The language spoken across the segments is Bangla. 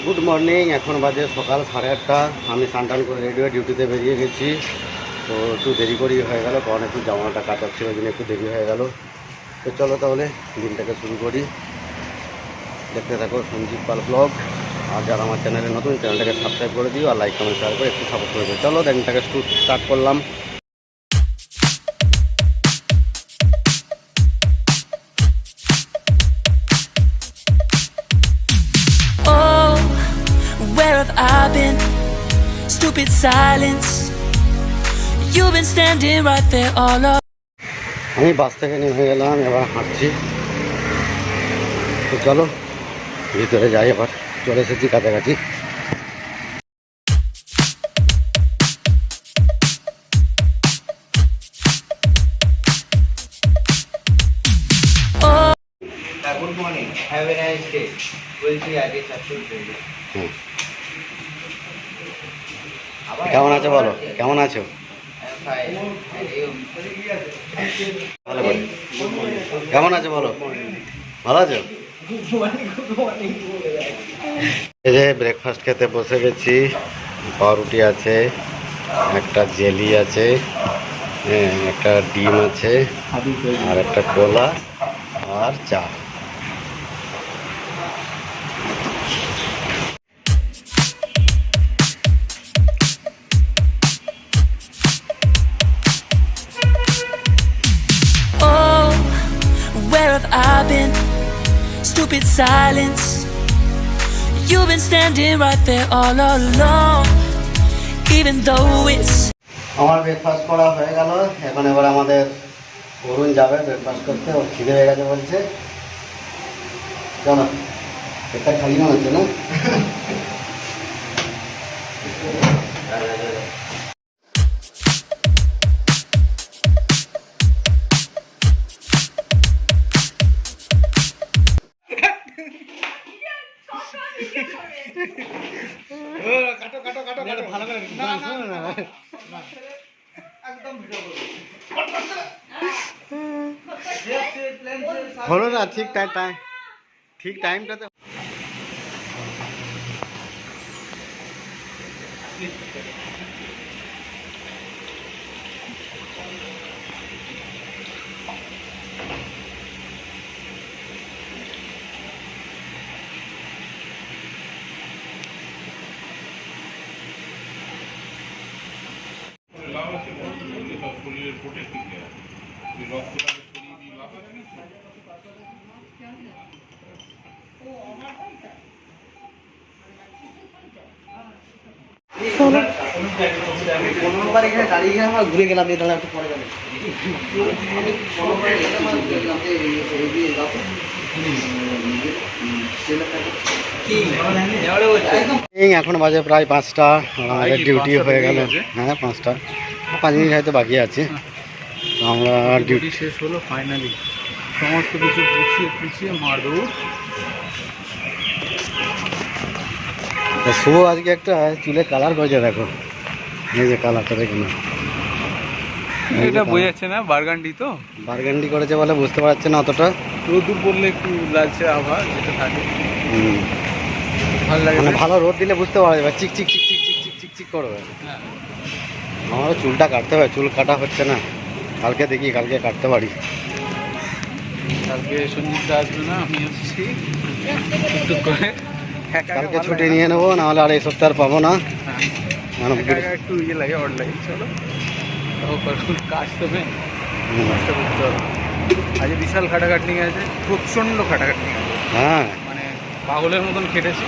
Good morning. এখন বাজে সকাল 8:30। আমি স্নান করে রেডি হয়ে ডিউটিতে বেরিয়ে গেছি। তো একটু দেরি করেই হয়ে গেল, কারণ একটু জামাটা কাটার ছিল, ওই জন্য একটু দেরি হয়ে গেল। তো চলো তাহলে দিনটাকে শুরু করি। দেখতে থাকো সঞ্জীব পাল ব্লগ। আর যারা আমার চ্যানেলে নতুন, চ্যানেলটাকে সাবস্ক্রাইব করে দিও, আর লাইক কমেন্ট শেয়ার করে একটু সাপোর্ট করে দিও। চলো দিনটাকে স্টার্ট করলাম। Where have I been? Stupid silence. You've been standing right there all up. আমি বাস থেকে নেমে গেলাম, এবার হাঁটছি। তো চলো ভিতরে যাই, এবার চলে এসেছি কাছাকাছি। Good morning, have a nice day. বলছি আগে কেমন আছো বলো, কেমন আছো? ভালো করে কেমন আছো বলো, ভালো আছো? এই যে ব্রেকফাস্ট খেতে বসে গেছি। পাউরুটি আছে, একটা জেলি আছে, একটা ডিম আছে, আর একটা কলা আর চা। Where have I been? Stupid silence. You've been standing right there all along. Even though it's আমার ব্রেকফাস্ট করা হয়ে গেল। এখন এবার আমাদের অরুণ যাবে ব্রেকফাস্ট করতে, ওর খিদে হয়ে গেছে বলছে। চলো, পেটটা খালি মনে হচ্ছে না? হলো না ঠিক ঠিক টাইমটাতে। ঘুরে গেলাম, একটু পরে যাবে। এখন বাজে প্রায় 5টা। আমাদের ডিউটি হয়ে গেল। হ্যাঁ 5টা, 5 মিনিট হয়তো বাকি আছে। তো আমরা ডিউটি শেষ হলো ফাইনালি। সমস্ত কিছু গুছিয়ে মারদৌড়। শুভ আজকে একটা চুলে কালার করেছে, দেখো এই যে কালারটা দেখো না। এটা বোঝাচ্ছে না বারগান্ডি, তো বারগান্ডি করেছে বলে বুঝতে পারছে না অতটা। রোদুর পড়লে একটু লালচে আভা যেটা থাকে, ভালো লাগে। মানে ভালো রোদ দিলে বুঝতে পারা যাবে, চিক চিক চিক চিক চিক চিক চিক চিক করবে। আমারও চুলটা কাটতে হবে, চুল কাটা হচ্ছে না। কালকে দেখি, কালকে কাটতে পারি। কালকে সঞ্জীবদা আসবে না, আমি আসছি। কালকে ছুটি নিয়ে নেবো, নাহলে আর এই সপ্তাহ পাবো না। একটু ইয়ে লাগে, অড লাগে। চলো কাজ তো মেন, কাজটা করতে হবে। আজ বিশাল খাটাখাটনি আছে, প্রচণ্ড খাটাখাটনি। হ্যাঁ মানে পাগলের মতন খেটেছি।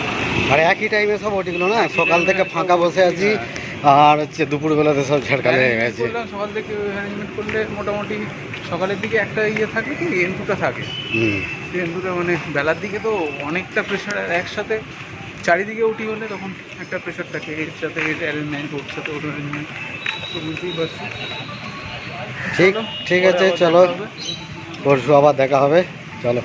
আর একই টাইমে সব ওটিগুলো না, সকাল থেকে ফাঁকা বসে আছি। আর হচ্ছে দুপুরবেলাতে সব ঝাড়খালে হয়ে গেছে। সকাল থেকে অ্যারেঞ্জমেন্ট করলে মোটামুটি সকালের দিকে একটা ইয়ে থাকে, কি এন্টুটা থাকে। এন্টুটা মানে বেলার দিকে তো অনেকটা প্রেশার একসাথে, চারিদিকে উঠি হলে তখন একটা প্রেশার থাকে। এর সাথে এর অ্যারেঞ্জমেন্ট, ওর সাথে ওর অ্যারেঞ্জমেন্ট, তো বুঝতেই পারছি। ঠিক আছে, চলো পরশু আবার দেখা হবে। চলো।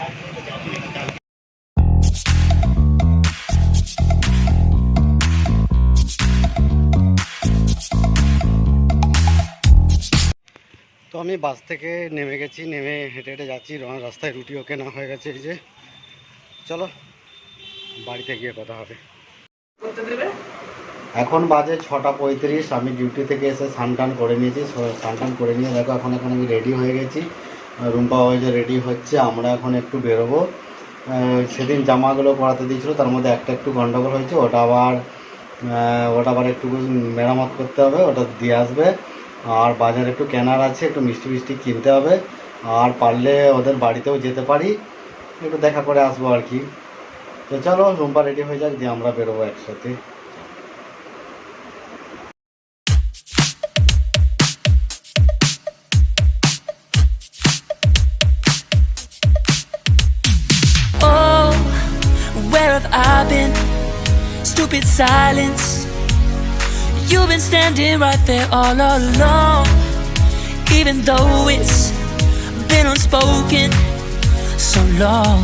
তো আমি বাস থেকে নেমে গেছি, নেমে হেঁটে হেঁটে যাচ্ছি। রাস্তায় রুটিও কেনা হয়ে গেছে। এই যে চলো বাড়িতে গিয়ে কথা হবে। করতে দেবে? এখন বাজে 6:35। আমি ডিউটি থেকে এসে স্নান করে নিয়েছি। স্নান করে নিয়ে দেখো এখন আমি রেডি হয়ে গেছি। রুম্পা ওই যে রেডি হচ্ছে, আমরা এখন একটু বেরোবো। সেদিন জামাগুলো পরাতে দিয়েছিল, তার মধ্যে একটু গন্ডগোল হয়েছে, ওটা আবার একটু মেরামত করতে হবে, ওটা দিয়ে আসবে। আর বাজারে একটু কেনার আছে, একটু মিষ্টি কিনতে হবে। আর পারলে ওদের বাড়িতেও যেতে পারি, একটু দেখা করে আসবো আর কি। তো চলো রুম্পা রেডি হয়ে যাক, দিয়ে আমরা বেরোবো একসাথে। Oh, where have I been? Stupid silence. You've been standing right there all along, even though it's been unspoken so long.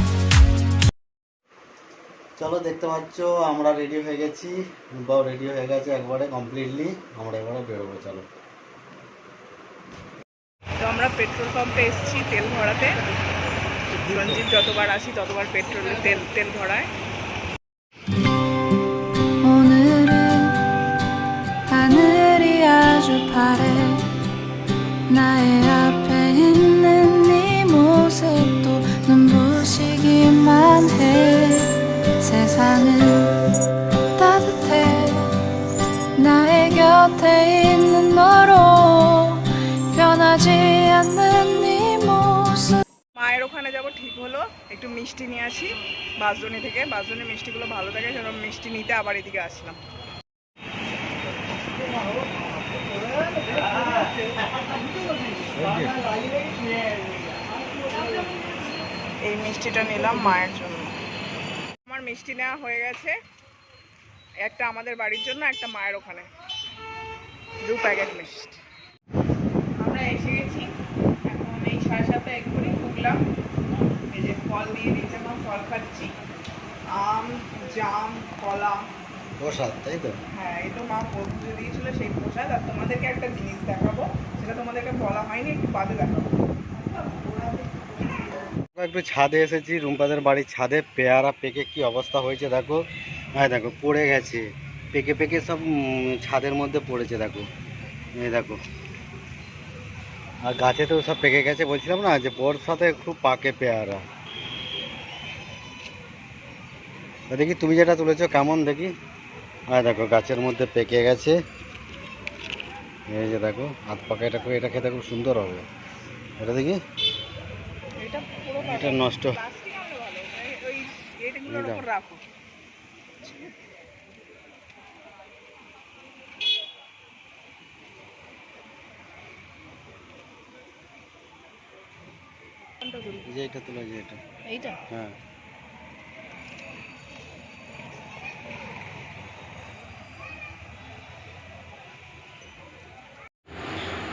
চলো দেখতে পাচ্ছ আমরা রেডি হয়ে গেছি, রুম্পাও রেডি হয়ে গেছে একবারে কমপ্লিটলি। আমরা এবারে বেরোবো, চলো। তো আমরা পেট্রোল পাম্পে এসেছি তেল ভরাতে। সঞ্জীব যতবার আসি ততবার পেট্রোলের তেল ভরায়। 오늘은 하늘이 아주 파래 나의 앞에 있는 네 모습도 눈부시기만 해 세상은 따뜻해 나의 곁에 있는 너로 변하지 않는 네 모습 মায়ের ওখানে যাব ঠিক হলো, একটু মিষ্টি নিয়ে আসি বাসজনি থেকে। বাসজনি মিষ্টিগুলো ভালো থাকে, সেরকম মিষ্টি নিতে আবার এদিকে আসলাম। এই মিষ্টিটা নিলাম মায়ের জন্য। আমার মিষ্টি নেওয়া হয়ে গেছে, একটা আমাদের বাড়ির জন্য, একটা মায়ের ওখানে, 2 প্যাকেট মিষ্টি। আমরা এসে গেছি, এখন এই 7:30 এক্ষুনি ঢুকলাম। এই যে ফল দিয়ে দিয়েছে, এখন ফল খাচ্ছি, আম, জাম, কলা প্রসাদ, তাই তো? হ্যাঁ, এই তো মা পুজো দিয়েছিল সেই প্রসাদ। আর তোমাদেরকে একটা জিনিস দেখাবো, সেটা তোমাদেরকে বলা হয়নি, একটু বাদে দেখাবো। একটু ছাদে এসেছি, রুম্পাদের বাড়ির ছাদে। পেয়ারা পেকে কি অবস্থা হয়েছে দেখো। হ্যাঁ দেখো পড়ে গেছে, পেকে সব ছাদের মধ্যে পড়েছে দেখো, এই দেখো। আর গাছে তো সব পেকে গেছে, বলছিলাম না যে বর্ষাতে খুব পাকে পেয়ারা। দেখি তুমি যেটা তুলেছো কেমন দেখি। হ্যাঁ দেখো গাছের মধ্যে পেকে গেছে, এই যে দেখো হাত পাকা। এটা খেতে খুব সুন্দর হবে। এটা দেখি, এটা নষ্ট। যে এটা তোলা, যে এটা, এইটা হ্যাঁ।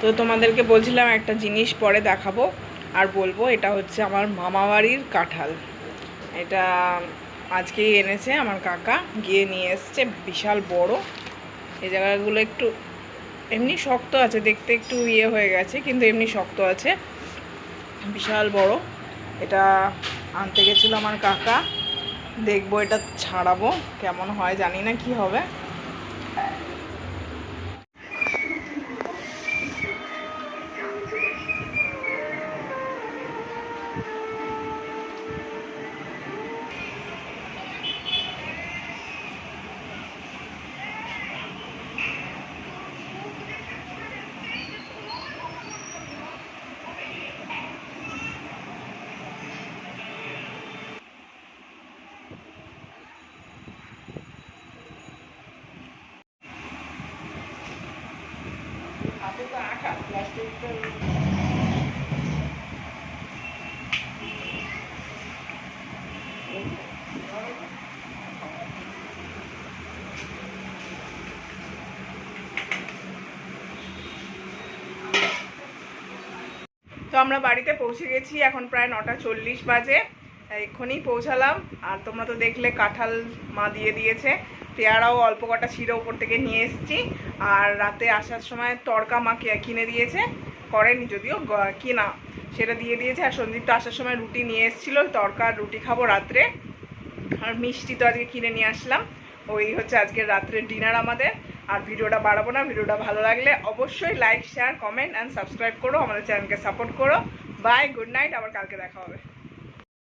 তো তোমাদেরকে বলছিলাম একটা জিনিস পরে দেখাবো আর বলবো। এটা হচ্ছে আমার মামা বাড়ির কাঁঠাল। এটা আজকেই এনেছে আমার কাকা, গিয়ে নিয়ে এসছে, বিশাল বড়। এই জায়গাগুলো একটু এমনি শক্ত আছে, দেখতে একটু ইয়ে হয়ে গেছে, কিন্তু এমনি শক্ত আছে, বিশাল বড়। এটা আনতে গেছিলো আমার কাকা, দেখবো এটা ছাড়াবো, কেমন হয় জানি না কি হবে। তো আমরা বাড়িতে পৌঁছে গেছি, এখন প্রায় 9:40 বাজে, এক্ষুনি পৌঁছালাম। আর তোমরা তো দেখলে কাঁঠাল মা দিয়ে দিয়েছে, পেয়ারাও অল্প কটা ছিল উপর থেকে নিয়ে এসেছি। আর রাতে আসার সময় তড়কা মা কিনে দিয়েছে, করেনি যদিও, কিনা, সেটা দিয়ে দিয়েছে। আর সঞ্জীব তো আসার সময় রুটি নিয়ে এসেছিলো, তড়কা আর রুটি খাবো রাত্রে। আর মিষ্টি তো আজকে কিনে নিয়ে আসলাম, ওই হচ্ছে আজকের রাত্রের ডিনার আমাদের। আর ভিডিওটা বাড়াবো না, ভিডিওটা ভালো লাগলে অবশ্যই like share comment and subscribe করো, আমাদের চ্যানেলকে সাপোর্ট করো। বাই, গুড নাইট, আবার কালকে দেখা হবে।